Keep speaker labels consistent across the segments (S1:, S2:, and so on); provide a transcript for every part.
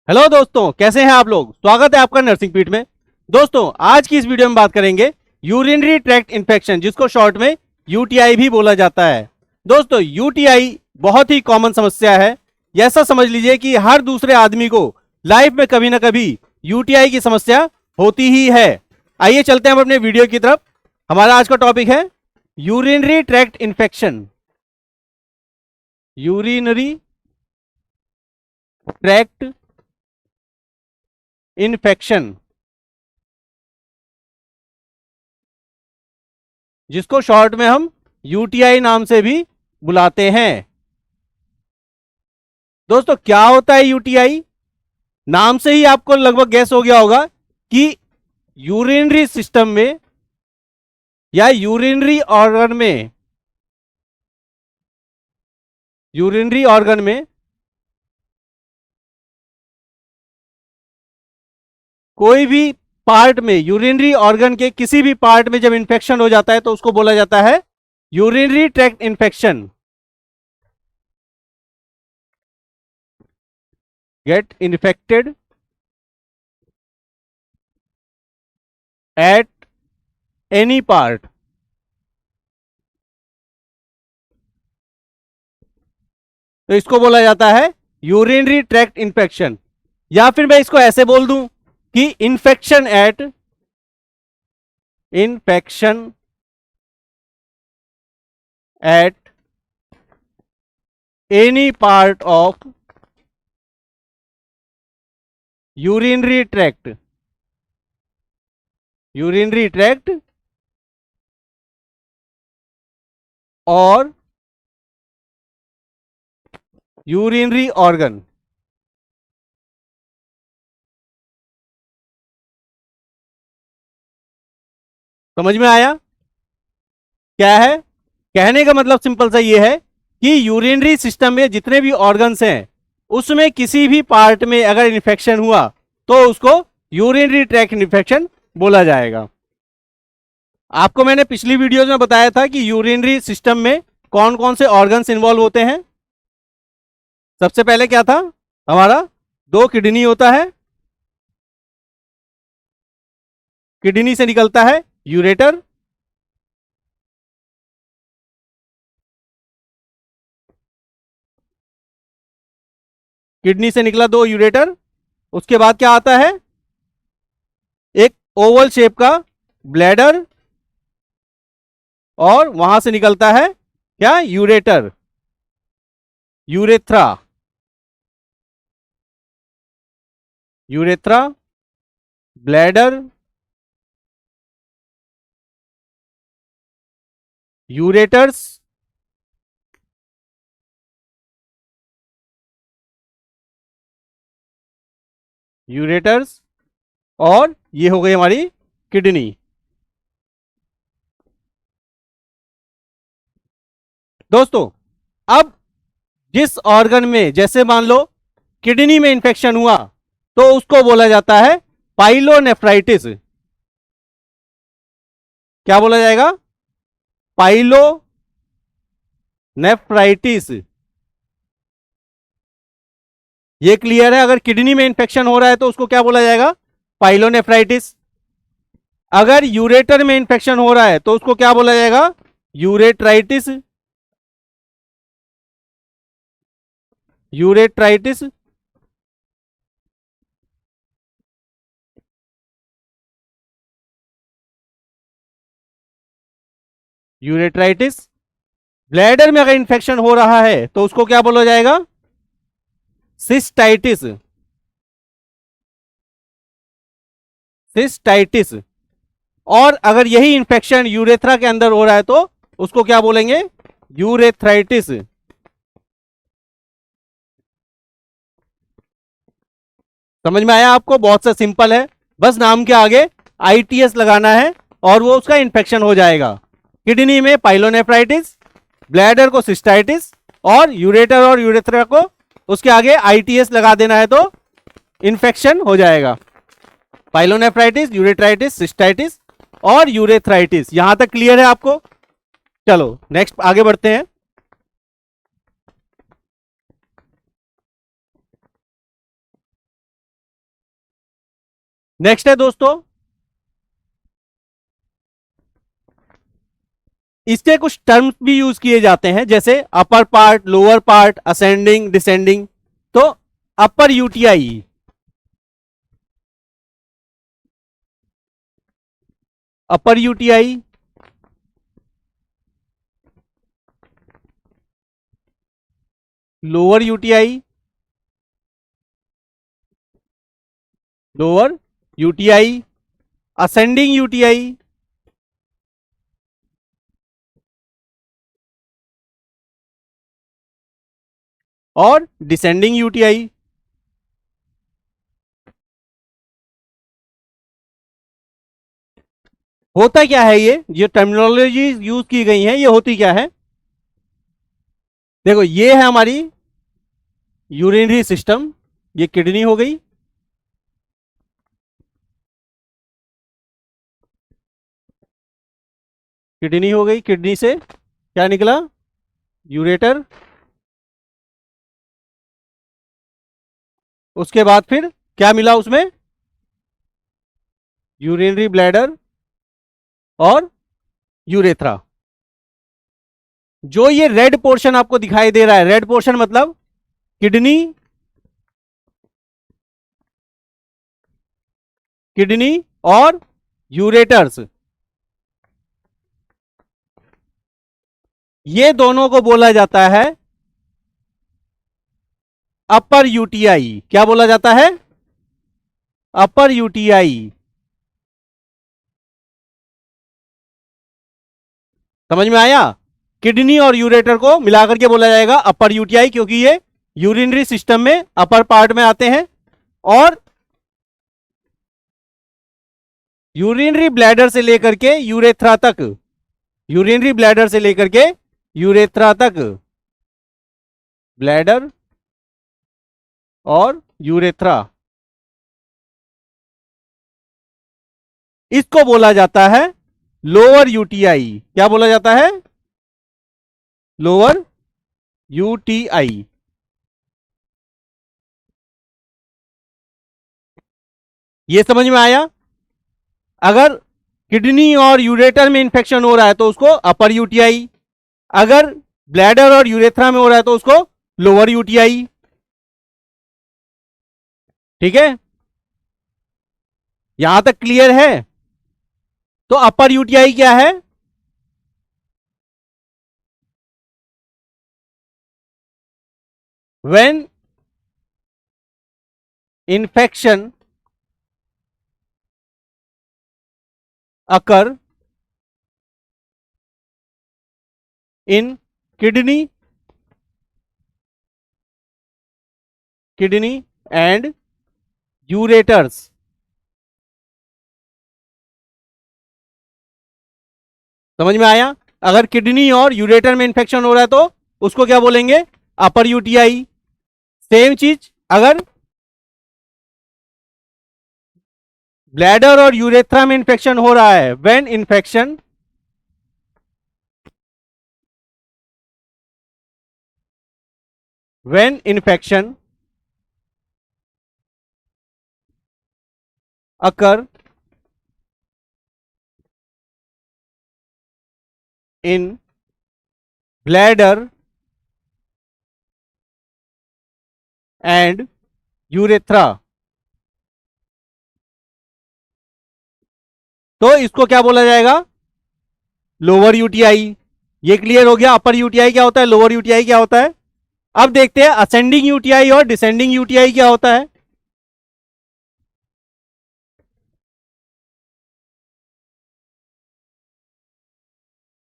S1: Hello दोस्तों, कैसे हैं आप लोग। स्वागत है आपका नर्सिंग पीठ में। दोस्तों, आज की इस वीडियो में बात करेंगे यूरिनरी ट्रैक्ट इन्फेक्शन, जिसको शॉर्ट में यूटीआई भी बोला जाता है। दोस्तों, यूटीआई बहुत ही कॉमन समस्या है। ऐसा समझ लीजिए कि हर दूसरे आदमी को लाइफ में कभी ना कभी यूटीआई की समस्या होती ही है। आइए चलते हैं हम अपने वीडियो की तरफ। हमारा आज का टॉपिक है urinary tract infection. Urinary tract infection, जिसको शॉर्ट में हम यूटीआई नाम से भी बुलाते हैं। दोस्तों, क्या होता है यूटीआई? नाम से ही आपको लगभग गैस हो गया होगा कि यूरिनरी सिस्टम में या यूरिनरी ऑर्गन में कोई भी पार्ट में, यूरिनरी ऑर्गन के किसी भी पार्ट में जब इंफेक्शन हो जाता है तो उसको बोला जाता है urinary tract infection. Get infected at any part, तो इसको बोला जाता है यूरिनरी ट्रैक्ट इन्फेक्शन। या फिर मैं इसको ऐसे बोल दूं कि infection at any part of urinary tract और यूरिनरी ऑर्गन। समझ में आया क्या है? कहने का मतलब सिंपल सा ये है कि यूरिनरी सिस्टम में जितने भी ऑर्गन्स हैं उसमें किसी भी पार्ट में अगर इन्फेक्शन हुआ तो उसको यूरिनरी ट्रैक्ट इन्फेक्शन बोला जाएगा। आपको मैंने पिछली वीडियोज में बताया था कि यूरिनरी सिस्टम में कौन कौन से ऑर्गन्स इन्वॉल्व होते हैं। सबसे पहले क्या था हमारा? दो किडनी होता है, किडनी से निकलता है यूरेटर, किडनी से निकला दो यूरेटर। उसके बाद क्या आता है? एक ओवल शेप का ब्लैडर, और वहां से निकलता है क्या? Urethra. Urethra, bladder, ureters, ureters, और ये हो गई हमारी किडनी। दोस्तों, अब जिस ऑर्गन में, जैसे मान लो किडनी में इंफेक्शन हुआ, तो उसको बोला जाता है पाइलोनेफ्राइटिस। क्या बोला जाएगा? पाइलोनेफ्राइटिस। ये क्लियर है? अगर किडनी में इंफेक्शन हो रहा है तो उसको क्या बोला जाएगा? पाइलोनेफ्राइटिस। अगर यूरेटर में इंफेक्शन हो रहा है तो उसको क्या बोला जाएगा? यूरेट्राइटिस। यूरेट्राइटिस। यूरेट्राइटिस। ब्लैडर में अगर इंफेक्शन हो रहा है तो उसको क्या बोला जाएगा? सिस्टाइटिस। सिस्टाइटिस। और अगर यही इंफेक्शन यूरेथ्रा के अंदर हो रहा है तो उसको क्या बोलेंगे? यूरेथ्राइटिस। समझ में आया आपको? बहुत सा सिंपल है, बस नाम के आगे आईटीएस लगाना है और वो उसका इंफेक्शन हो जाएगा। किडनी में पाइलोनेफ्राइटिस, ब्लैडर को सिस्टाइटिस, और यूरेटर और यूरेथ्रा को उसके आगे आईटीएस लगा देना है तो इंफेक्शन हो जाएगा। पाइलोनेफ्राइटिस, यूरेट्राइटिस, सिस्टाइटिस और यूरेथ्राइटिस। यहां तक क्लियर है आपको? चलो नेक्स्ट आगे बढ़ते हैं। नेक्स्ट है दोस्तों, इसके कुछ टर्म्स भी यूज किए जाते हैं, जैसे upper part, lower part, ascending, descending. तो upper UTI, upper UTI, lower UTI, lower UTI, ascending UTI, और डिसेंडिंग यूटीआई। होता क्या है, ये टर्मिनोलॉजी यूज की गई है, ये होती क्या है? देखो, ये है हमारी यूरिनरी सिस्टम, ये किडनी हो गई, किडनी हो गई, किडनी से क्या निकला? यूरेटर। उसके बाद फिर क्या मिला उसमें? यूरिनरी ब्लैडर और यूरेथ्रा। जो ये रेड पोर्शन आपको दिखाई दे रहा है, रेड पोर्शन मतलब किडनी, किडनी और यूरेटर्स, ये दोनों को बोला जाता है अपर यूटीआई। क्या बोला जाता है? Upper UTI. समझ में आया? किडनी और यूरेटर को मिलाकर के बोला जाएगा अपर यूटीआई, क्योंकि ये यूरिनरी सिस्टम में अपर पार्ट में आते हैं। और यूरिनरी ब्लैडर से लेकर के यूरेथ्रा तक, यूरिनरी ब्लैडर से लेकर के यूरेथ्रा तक, ब्लैडर और यूरेथ्रा, इसको बोला जाता है लोअर यूटीआई। क्या बोला जाता है? Lower UTI. ये समझ में आया? अगर किडनी और यूरेटर में इंफेक्शन हो रहा है तो उसको अपर यूटीआई, अगर ब्लैडर और यूरेथ्रा में हो रहा है तो उसको लोअर यूटीआई। ठीक है, यहां तक क्लियर है? तो अपर यूटीआई क्या है? When infection occur in kidney, kidney and ureters. समझ में आया? अगर किडनी और यूरेटर में इंफेक्शन हो रहा है तो उसको क्या बोलेंगे? अपर यूटीआई। सेम चीज अगर ब्लैडर और यूरेथ्रा में इंफेक्शन हो रहा है, when infection when infection occur in bladder and urethra, तो इसको क्या बोला जाएगा? Lower UTI. ये क्लियर हो गया अपर यूटीआई क्या होता है, लोअर यूटीआई क्या होता है। अब देखते हैं असेंडिंग यूटीआई और डिसेंडिंग यूटीआई क्या होता है।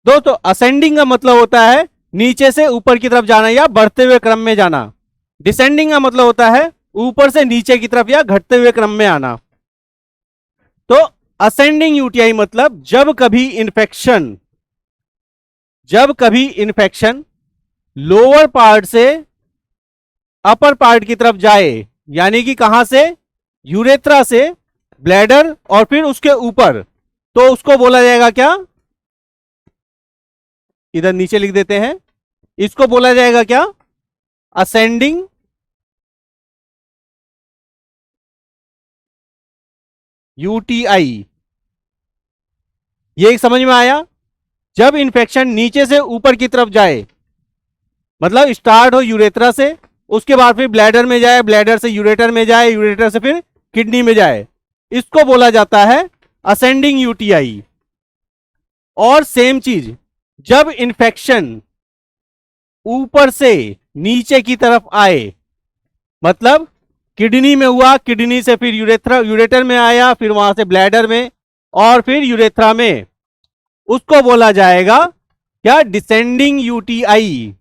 S1: दोस्तों, असेंडिंग का मतलब होता है नीचे से ऊपर की तरफ जाना या बढ़ते हुए क्रम में जाना। डिसेंडिंग का मतलब होता है ऊपर से नीचे की तरफ या घटते हुए क्रम में आना। तो असेंडिंग यूटीआई मतलब जब कभी इंफेक्शन लोअर पार्ट से अपर पार्ट की तरफ जाए, यानी कि कहां से? यूरेथ्रा से ब्लैडर और फिर उसके ऊपर, तो उसको बोला जाएगा क्या? इधर नीचे लिख देते हैं, इसको बोला जाएगा क्या? असेंडिंग यूटीआई, ये समझ में आया? जब इन्फेक्शन नीचे से ऊपर की तरफ जाए, मतलब स्टार्ट हो यूरेथ्रा से, उसके बाद फिर ब्लैडर में जाए, ब्लैडर से यूरेटर में जाए, यूरेटर से फिर किडनी में जाए, इसको बोला जाता है असेंडिंग यूटीआई। और सेम चीज, जब इन्फेक्शन ऊपर से नीचे की तरफ आए, मतलब किडनी में हुआ, किडनी से फिर यूरेथ्रा, यूरेटर में आया, फिर वहां से ब्लैडर में और फिर यूरेथ्रा में, उसको बोला जाएगा क्या? Descending UTI.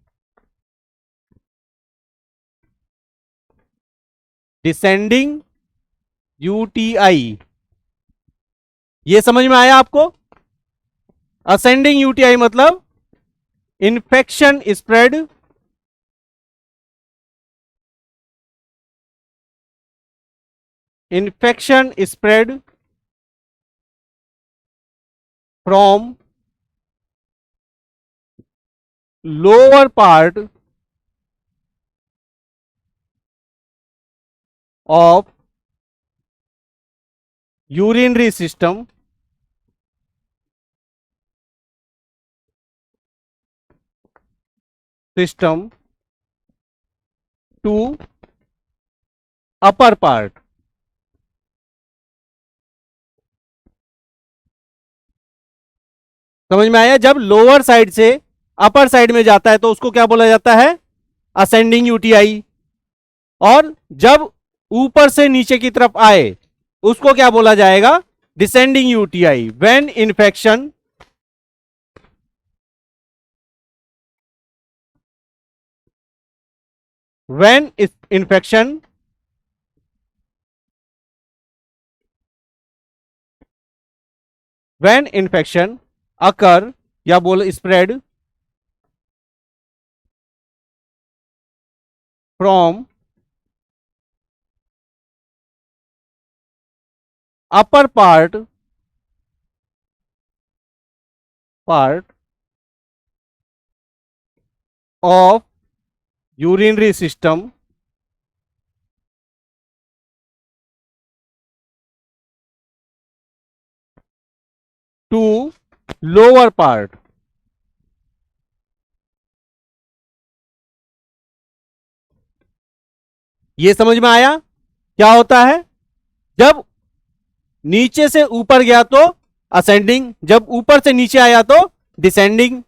S1: डिसेंडिंग यूटीआई, ये समझ में आया आपको? असेंडिंग यूटीआई मतलब infection spread from lower part of urinary system to upper part. समझ में आया? जब लोअर साइड से अपर साइड में जाता है तो उसको क्या बोला जाता है? Ascending UTI. और जब ऊपर से नीचे की तरफ आए उसको क्या बोला जाएगा? Descending UTI. When infection when infection occur या बोल spread from upper part of urinary system to lower part। ये समझ में आया क्या होता है? जब नीचे से ऊपर गया तो असेंडिंग, जब ऊपर से नीचे आया तो डिसेंडिंग।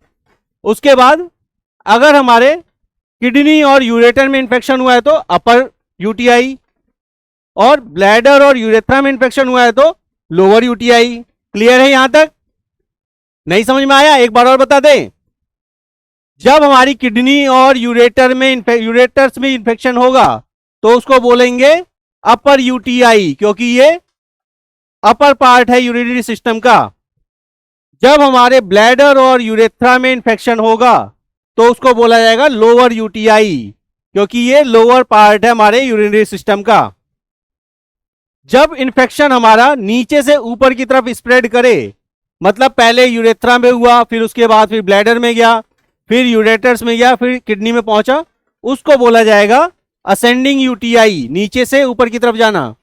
S1: उसके बाद अगर हमारे किडनी और यूरेटर में इंफेक्शन हुआ है तो अपर यूटीआई, और ब्लैडर और यूरेथ्रा में इंफेक्शन हुआ है तो लोअर यूटीआई। क्लियर है यहां तक? नहीं समझ में आया? एक बार और बता दें। जब हमारी किडनी और यूरेटर्स में इंफेक्शन होगा तो उसको बोलेंगे अपर यूटीआई, क्योंकि ये अपर पार्ट है यूरिनरी सिस्टम का। जब हमारे ब्लैडर और यूरेथ्रा में इंफेक्शन होगा तो उसको बोला जाएगा लोअर यूटीआई, क्योंकि ये लोअर पार्ट है हमारे यूरिनरी सिस्टम का। जब इंफेक्शन हमारा नीचे से ऊपर की तरफ स्प्रेड करे, मतलब पहले यूरेथ्रा में हुआ, फिर उसके बाद फिर ब्लैडर में गया, फिर यूरेटर्स में गया, फिर किडनी में पहुंचा, उसको बोला जाएगा असेंडिंग यूटीआई, नीचे से ऊपर की तरफ जाना।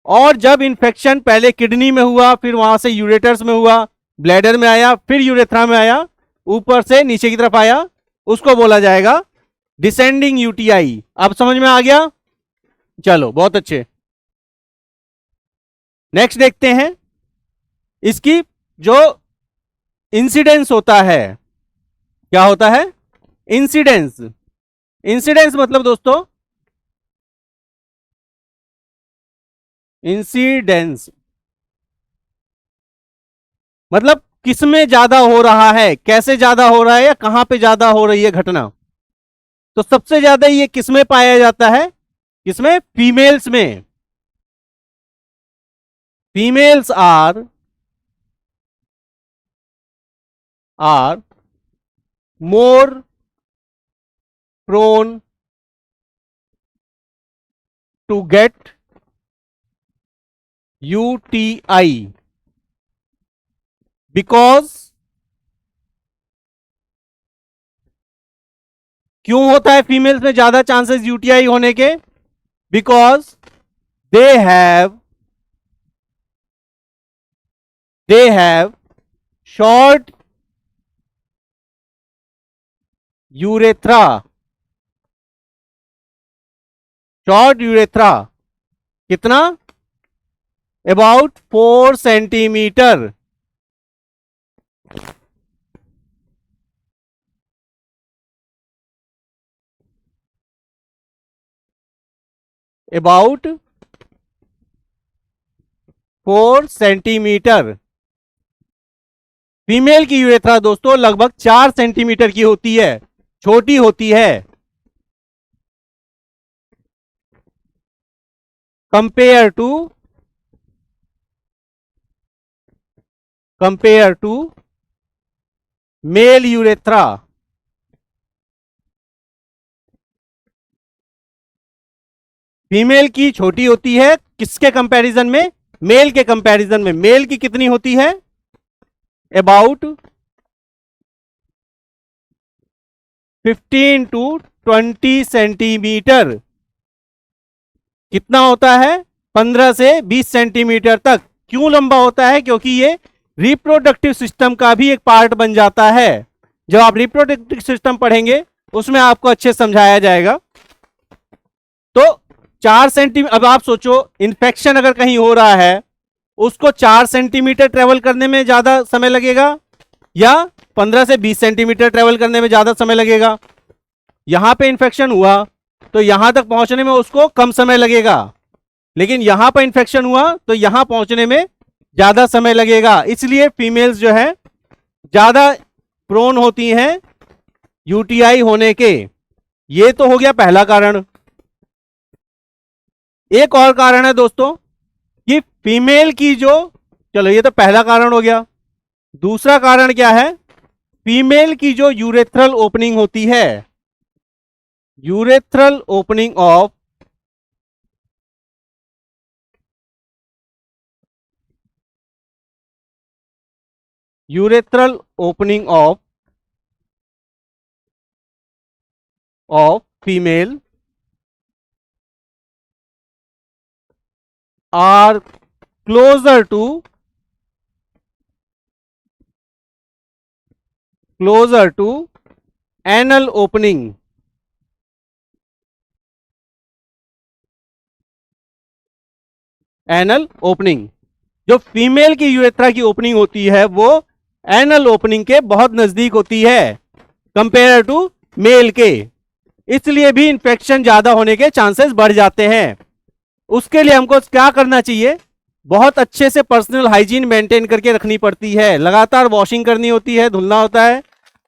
S1: और जब इंफेक्शन पहले किडनी में हुआ, फिर वहां से यूरेटर्स में हुआ, ब्लैडर में आया, फिर यूरेथ्रा में आया, ऊपर से नीचे की तरफ आया, उसको बोला जाएगा डिसेंडिंग यूटीआई। अब समझ में आ गया? चलो बहुत अच्छे। नेक्स्ट देखते हैं इसकी जो इंसिडेंस होता है। क्या होता है? इंसिडेंस। इंसिडेंस मतलब दोस्तों, इंसिडेंस मतलब किसमें ज्यादा हो रहा है, कैसे ज्यादा हो रहा है, या कहां पे ज्यादा हो रही है घटना। तो सबसे ज्यादा ये किसमें पाया जाता है? किसमें? फीमेल्स में। Females are more prone to get UTI because, क्यों होता है फीमेल्स में ज्यादा चांसेस यूटीआई होने के? Because they have they have short urethra, short urethra कितना, about 4 centimetre, about 4 centimetre. Female की यूरेथ्रा दोस्तों लगभग 4 सेंटीमीटर की होती है, छोटी होती है, compare to male urethra. Female की छोटी होती है किसके कंपैरिजन में, मेल के कंपैरिजन में। मेल की कितनी होती है, अबाउट 15 टू 20 सेंटीमीटर। कितना होता है, 15 से 20 सेंटीमीटर तक। क्यों लंबा होता है, क्योंकि ये रिप्रोडक्टिव सिस्टम का भी एक पार्ट बन जाता है। जब आप रिप्रोडक्टिव सिस्टम पढ़ेंगे उसमें आपको अच्छे समझाया जाएगा। तो 4 सेंटीमीटर, अब आप सोचो इन्फेक्शन अगर कहीं हो रहा है उसको 4 सेंटीमीटर ट्रेवल करने में ज्यादा समय लगेगा या 15 से 20 सेंटीमीटर ट्रेवल करने में ज्यादा समय लगेगा। यहां पे इन्फेक्शन हुआ तो यहां तक पहुंचने में उसको कम समय लगेगा, लेकिन यहां पर इन्फेक्शन हुआ तो यहां पहुंचने में ज्यादा समय लगेगा। इसलिए फीमेल्स जो है ज्यादा प्रोन होती हैं यूटीआई होने के। ये तो हो गया पहला कारण। एक और कारण है दोस्तों कि फीमेल की जो, चलो ये तो पहला कारण हो गया। दूसरा कारण क्या है, फीमेल की जो यूरेथ्रल ओपनिंग होती है, urethral opening of urethral opening of female are closer to anal opening, anal opening. जो फीमेल की यूरेथ्रा की ओपनिंग होती है वो एनल ओपनिंग के बहुत नजदीक होती है कंपेयर टू मेल के। इसलिए भी इंफेक्शन ज्यादा होने के चांसेस बढ़ जाते हैं। उसके लिए हमको क्या करना चाहिए, बहुत अच्छे से पर्सनल हाइजीन मेंटेन करके रखनी पड़ती है, लगातार वॉशिंग करनी होती है, धुलना होता है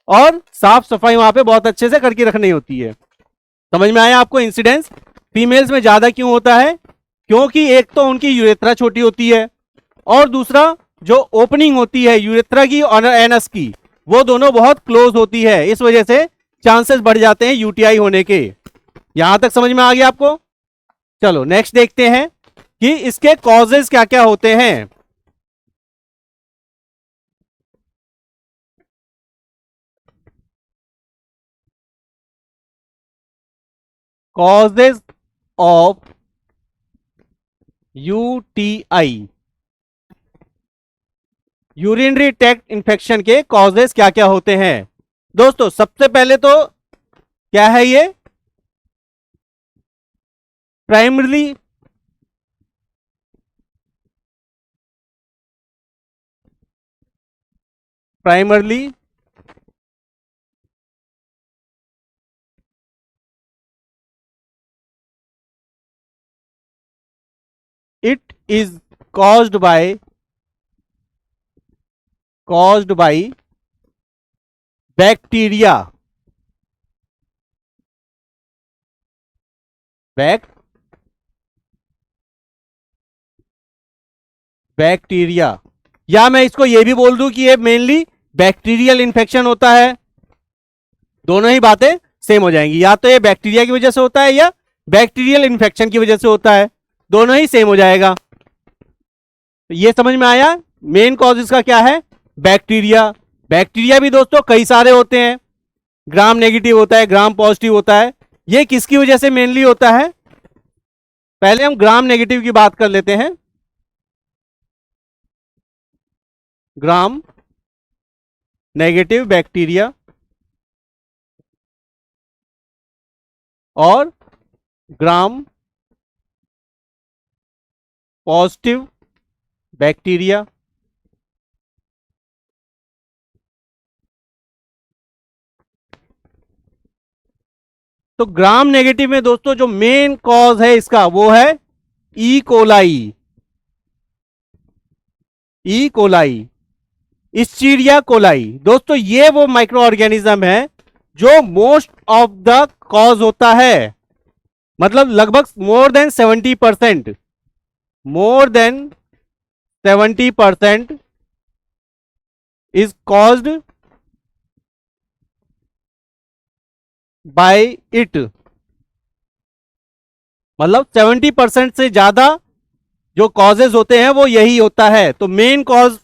S1: और साफ सफाई वहां पे बहुत अच्छे से करके रखनी होती है। समझ में आया आपको इंसिडेंस फीमेल्स में ज्यादा क्यों होता है, क्योंकि एक तो उनकी यूरेथ्रा छोटी होती है और दूसरा जो ओपनिंग होती है यूरेथ्रा की और एनस की वो दोनों बहुत क्लोज होती है। इस वजह से चांसेस बढ़ जाते हैं यूटीआई होने के। यहां तक समझ में आ गया आपको। चलो नेक्स्ट देखते हैं कि इसके कॉजेज क्या क्या होते हैं। Causes of UTI, urinary tract infection के कॉजेज क्या क्या होते हैं। दोस्तों सबसे पहले तो क्या है, ये primarily it is caused by bacteria, bacteria. या मैं इसको ये भी बोल दूं कि ये मेनली बैक्टीरियल इन्फेक्शन होता है। दोनों ही बातें सेम हो जाएंगी, या तो ये बैक्टीरिया की वजह से होता है या बैक्टीरियल इन्फेक्शन की वजह से होता है, दोनों ही सेम हो जाएगा। तो ये समझ में आया मेन कॉज इसका क्या है, बैक्टीरिया। बैक्टीरिया भी दोस्तों कई सारे होते हैं, ग्राम नेगेटिव होता है, ग्राम पॉजिटिव होता है। ये किसकी वजह से मेनली होता है, पहले हम ग्राम नेगेटिव की बात कर लेते हैं। ग्राम नेगेटिव बैक्टीरिया और ग्राम पॉजिटिव बैक्टीरिया। तो ग्राम नेगेटिव में दोस्तों जो मेन कॉज है इसका वो है E coli. E coli, Escherichia coli. दोस्तों ये वो माइक्रो ऑर्गेनिज्म है जो मोस्ट ऑफ द कॉज होता है, मतलब लगभग more than 70% is caused by it. मतलब 70% से ज्यादा जो कॉजेज होते हैं वो यही होता है। तो मेन कॉज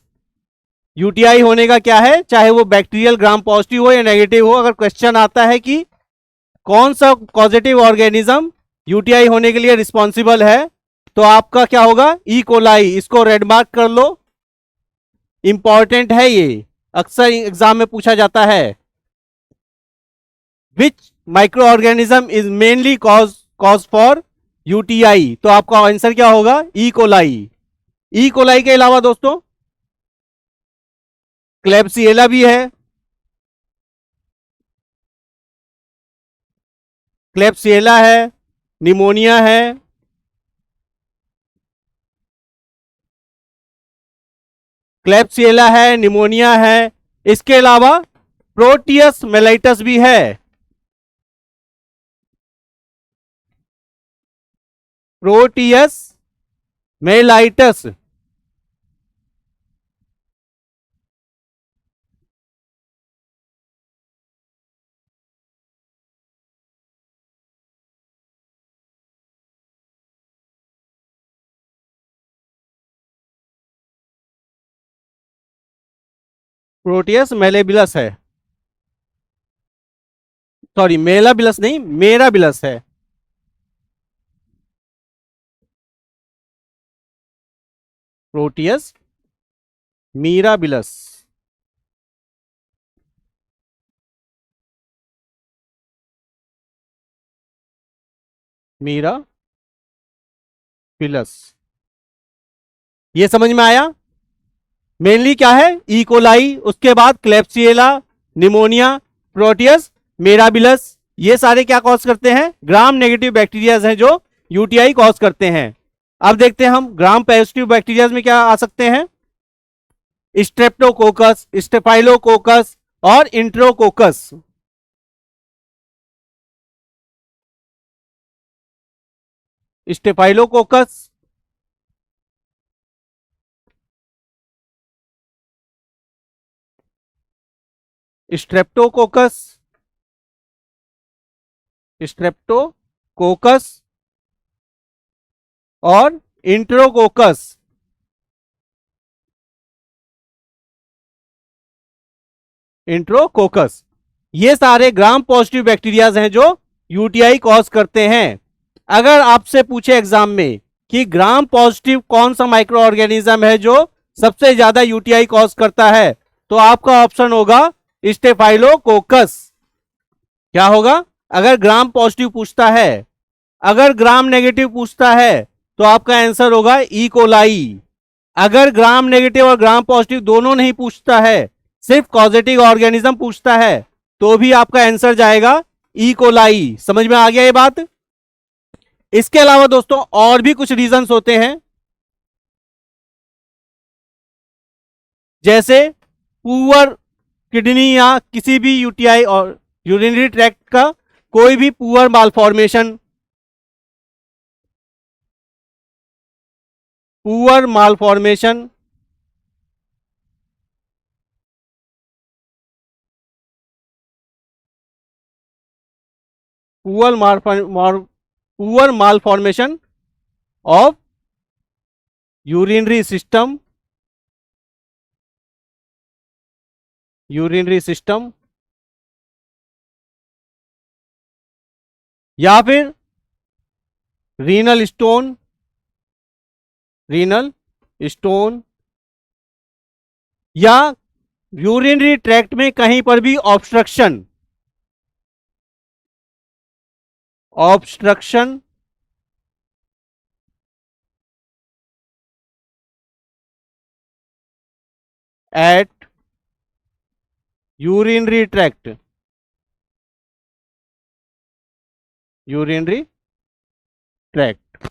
S1: यूटीआई होने का क्या है, चाहे वो बैक्टीरियल ग्राम पॉजिटिव हो या नेगेटिव हो। अगर क्वेश्चन आता है कि कौन सा पॉजिटिव ऑर्गेनिज्म यूटीआई होने के लिए रिस्पॉन्सिबल है, तो आपका क्या होगा, ई कोलाई। इसको रेड मार्क कर लो, इंपॉर्टेंट है ये, अक्सर एग्जाम में पूछा जाता है। Which microorganism is mainly cause for UTI, तो आपका आंसर क्या होगा, ई कोलाई। ई कोलाई के अलावा दोस्तों क्लेब्सिएला भी है। क्लेब्सिएला है, निमोनिया है, क्लेब्सिएला है, निमोनिया है। इसके अलावा प्रोटियस मेलाइटस भी है। प्रोटियस मेलाइटस, प्रोटियस मेलेबिलस है, सॉरी मेलाबिलस नहीं, मेराबिलस है। प्रोटियस मीराबिलस, मीरा पिलस। ये समझ में आया। मेनली क्या है, ई कोलाई, उसके बाद क्लेब्सिएला, निमोनिया, प्रोटियस मेराबिलस। ये सारे क्या कॉज करते हैं, ग्राम नेगेटिव बैक्टीरियाज हैं जो यूटीआई कॉज करते हैं। अब देखते हैं हम ग्राम पॉजिटिव बैक्टीरियाज में क्या आ सकते हैं। स्ट्रेप्टोकोकस, स्टेफाइलोकोकस और इंट्रोकोकस। स्टेफाइलोकोकस, स्ट्रेप्टोकोकस, स्ट्रेप्टोकोकस और इंट्रोकोकस। इंट्रोकोकस, ये सारे ग्राम पॉजिटिव बैक्टीरियाज हैं जो यूटीआई कॉज करते हैं। अगर आपसे पूछे एग्जाम में कि ग्राम पॉजिटिव कौन सा माइक्रो ऑर्गेनिज्म है जो सबसे ज्यादा यूटीआई कॉज करता है, तो आपका ऑप्शन होगा स्टेफाइलोकोकस। क्या होगा, अगर ग्राम पॉजिटिव पूछता है। अगर ग्राम नेगेटिव पूछता है तो आपका आंसर होगा ई कोलाई। अगर ग्राम नेगेटिव और ग्राम पॉजिटिव दोनों नहीं पूछता है, सिर्फ पॉजिटिव ऑर्गेनिज्म पूछता है, तो भी आपका आंसर जाएगा ई कोलाई। समझ में आ गया ये बात। इसके अलावा दोस्तों और भी कुछ रीजंस होते हैं, जैसे पुअर किडनी या किसी भी यूटीआई और यूरिनरी ट्रैक्ट का कोई भी poor malformation, poor malformation, poor malformation of urinary system, urinary system, या फिर रीनल स्टोन, रीनल स्टोन, या यूरिनरी ट्रैक्ट में कहीं पर भी obstruction obstruction at urinary tract, urinary tract.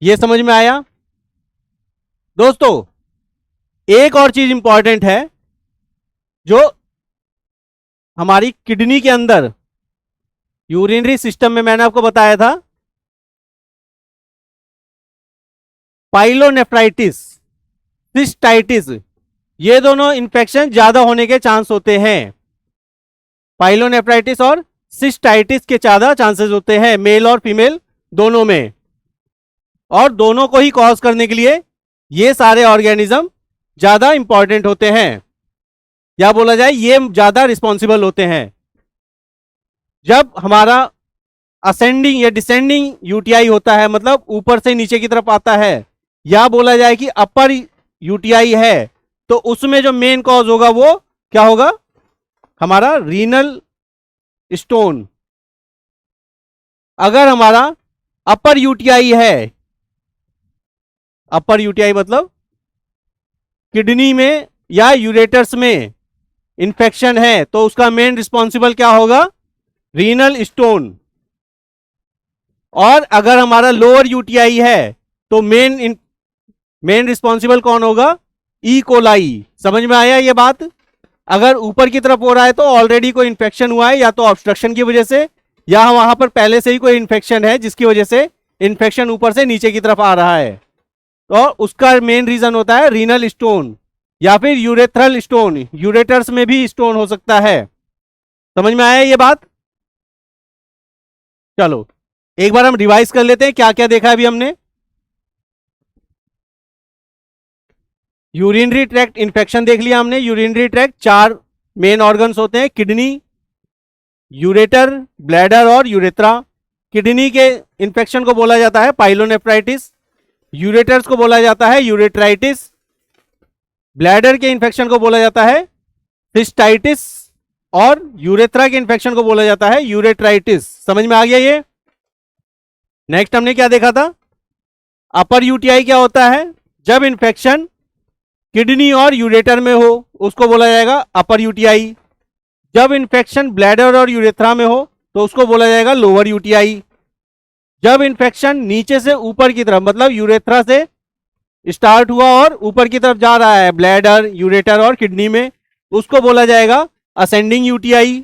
S1: ये समझ में आया दोस्तों? एक और चीज इंपॉर्टेंट है जो हमारी किडनी के अंदर यूरिनरी सिस्टम में मैंने आपको बताया था, पाइलोनेफ्राइटिस, सिस्टाइटिस, ये दोनों इंफेक्शन ज्यादा होने के चांस होते हैं। पाइलोनेफ्राइटिस और सिस्टाइटिस के ज्यादा चांसेस होते हैं मेल और फीमेल दोनों में, और दोनों को ही कॉज करने के लिए ये सारे ऑर्गेनिज्म ज्यादा इंपॉर्टेंट होते हैं, या बोला जाए ये ज्यादा रिस्पॉन्सिबल होते हैं। जब हमारा असेंडिंग या डिसेंडिंग यूटीआई होता है, मतलब ऊपर से नीचे की तरफ आता है, या बोला जाए कि अपर यूटीआई है, तो उसमें जो मेन कॉज होगा वो क्या होगा? हमारा रीनल स्टोन। अगर हमारा अपर यूटीआई है, अपर यूटीआई मतलब किडनी में या यूरेटर्स में इंफेक्शन है, तो उसका मेन रिस्पॉन्सिबल क्या होगा? Renal stone. और अगर हमारा लोअर यूटीआई है तो मेन रिस्पॉन्सिबल कौन होगा? E coli. समझ में आया ये बात? अगर ऊपर की तरफ हो रहा है तो ऑलरेडी कोई इंफेक्शन हुआ है, या तो ऑब्स्ट्रक्शन की वजह से, या वहां पर पहले से ही कोई इंफेक्शन है जिसकी वजह से इंफेक्शन ऊपर से नीचे की तरफ आ रहा है, तो उसका मेन रीजन होता है रीनल स्टोन या फिर यूरेथ्रल स्टोन। यूरेटर्स में भी स्टोन हो सकता है। समझ में आया ये बात? चलो एक बार हम रिवाइज कर लेते हैं क्या क्या देखा अभी हमने। यूरिनरी ट्रैक्ट इन्फेक्शन देख लिया हमने। यूरिनरी ट्रैक्ट 4 मेन ऑर्गन्स होते हैं, किडनी, यूरेटर, ब्लैडर और यूरेथ्रा। किडनी के इन्फेक्शन को बोला जाता है पाइलोनेफ्राइटिस, यूरेटर्स को बोला जाता है यूरेट्राइटिस, ब्लैडर के इन्फेक्शन को बोला जाता है सिस्टाइटिस, और यूरेथ्रा के इन्फेक्शन को बोला जाता है यूरेट्राइटिस। समझ में आ गया ये? नेक्स्ट हमने क्या देखा था? अपर यूटीआई क्या होता है? जब इन्फेक्शन किडनी और यूरेटर में हो उसको बोला जाएगा अपर यूटीआई। जब इन्फेक्शन ब्लैडर और यूरेथ्रा में हो तो उसको बोला जाएगा लोअर यूटीआई। जब इन्फेक्शन नीचे से ऊपर की तरफ, मतलब यूरेथ्रा से स्टार्ट हुआ और ऊपर की तरफ जा रहा है ब्लैडर, यूरेटर और किडनी में, उसको बोला जाएगा असेंडिंग यूटीआई।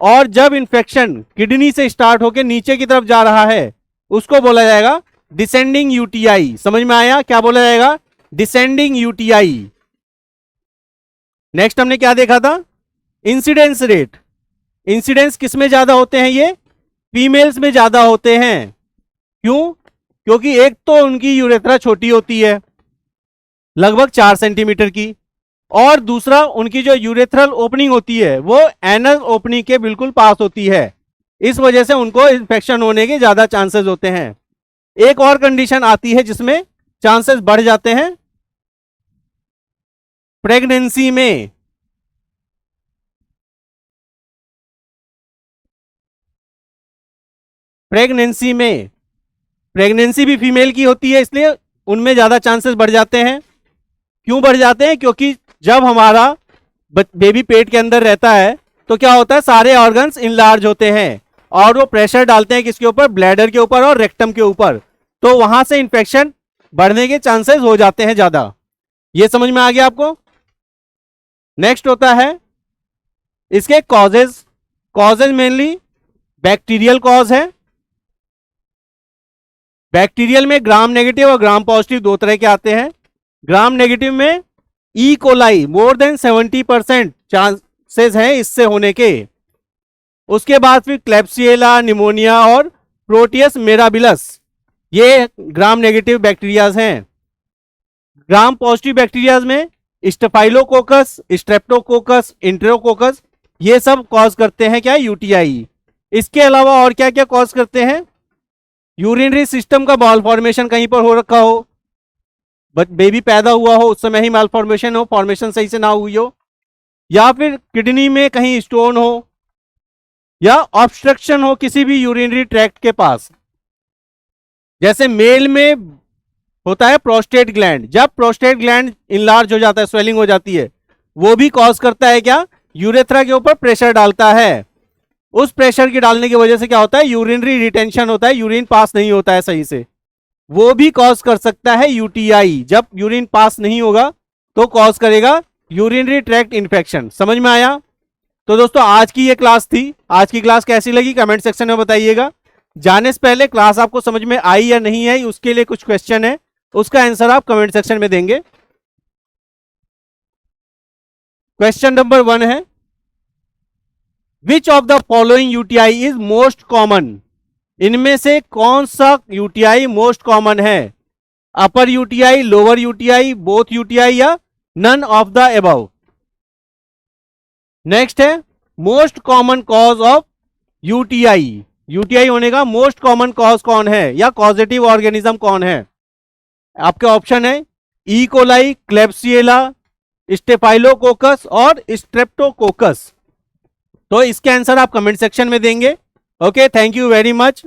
S1: और जब इन्फेक्शन किडनी से स्टार्ट होकर नीचे की तरफ जा रहा है उसको बोला जाएगा डिसेंडिंग यूटीआई। समझ में आया? क्या बोला जाएगा? Descending UTI. नेक्स्ट हमने क्या देखा था? Incidence rate. इंसिडेंस किस में ज्यादा होते हैं? ये फीमेल्स में ज्यादा होते हैं। क्यों? क्योंकि एक तो उनकी यूरेथ्रा छोटी होती है, लगभग 4 सेंटीमीटर की, और दूसरा उनकी जो यूरेथ्रल ओपनिंग होती है वो एनल ओपनिंग के बिल्कुल पास होती है। इस वजह से उनको इन्फेक्शन होने के ज्यादा चांसेस होते हैं। एक और कंडीशन आती है जिसमें चांसेस बढ़ जाते हैं प्रेगनेंसी में। प्रेगनेंसी में, प्रेगनेंसी भी फीमेल की होती है, इसलिए उनमें ज्यादा चांसेस बढ़ जाते हैं। क्यों बढ़ जाते हैं? क्योंकि जब हमारा बेबी पेट के अंदर रहता है तो क्या होता है, सारे ऑर्गन्स इनलार्ज होते हैं और वो प्रेशर डालते हैं किसके ऊपर? ब्लैडर के ऊपर और रेक्टम के ऊपर, तो वहां से इंफेक्शन बढ़ने के चांसेस हो जाते हैं ज्यादा। ये समझ में आ गया आपको? नेक्स्ट होता है इसके causes. Causes mainly bacterial cause है। बैक्टीरियल में ग्राम नेगेटिव और ग्राम पॉजिटिव दो तरह के आते हैं। ग्राम नेगेटिव में E coli more than 70% chances हैं इससे होने के। उसके बाद फिर क्लेप्सिएला, निमोनिया और प्रोटियस मेराबिलस, ये ग्राम नेगेटिव बैक्टीरियाज हैं। ग्राम पॉजिटिव बैक्टीरियाज में स्टेफाइलोकोकस, स्ट्रेप्टोकोकस, इंटेरोकोकस, ये सब कॉज करते हैं क्या? यूटीआई। इसके अलावा और क्या क्या कॉज करते हैं? यूरिनरी सिस्टम का बॉल फॉर्मेशन कहीं पर हो रखा हो, बेबी पैदा हुआ हो उस समय ही मालफॉर्मेशन हो, फॉर्मेशन सही से ना हुई हो, या फिर किडनी में कहीं स्टोन हो, या ऑब्स्ट्रक्शन हो किसी भी यूरिनरी ट्रैक्ट के पास। जैसे मेल में होता है प्रोस्टेट ग्लैंड, जब प्रोस्टेट ग्लैंड इनलार्ज हो जाता है, स्वेलिंग हो जाती है, वो भी कॉज करता है क्या, यूरेथ्रा के ऊपर प्रेशर डालता है। उस प्रेशर के डालने की वजह से क्या होता है, यूरिनरी रिटेंशन होता है, यूरिन पास नहीं होता है सही से, वो भी कॉज कर सकता है यूटीआई। जब यूरिन पास नहीं होगा तो कॉज करेगा यूरिनरी ट्रैक्ट इन्फेक्शन। समझ में आया? तो दोस्तों आज की ये क्लास थी। आज की क्लास कैसी लगी कमेंट सेक्शन में बताइएगा। जाने से पहले क्लास आपको समझ में आई या नहीं आई, उसके लिए कुछ क्वेश्चन है, उसका आंसर आप कमेंट सेक्शन में देंगे। क्वेश्चन नंबर 1 है, which of the following UTI is most common? इनमें से कौन सा यूटीआई मोस्ट कॉमन है? Upper UTI, lower UTI, both UTI, या none of the above? Next है, most common cause of UTI. UTI होने का मोस्ट कॉमन कॉज कौन है, या कॉजेटिव ऑर्गेनिज्म कौन है? आपके ऑप्शन है ई कोलाई, क्लेब्सिएला, स्टेफाइलोकोकस और स्ट्रेप्टोकोकस। तो इसके आंसर आप कमेंट सेक्शन में देंगे। Okay, thank you very much.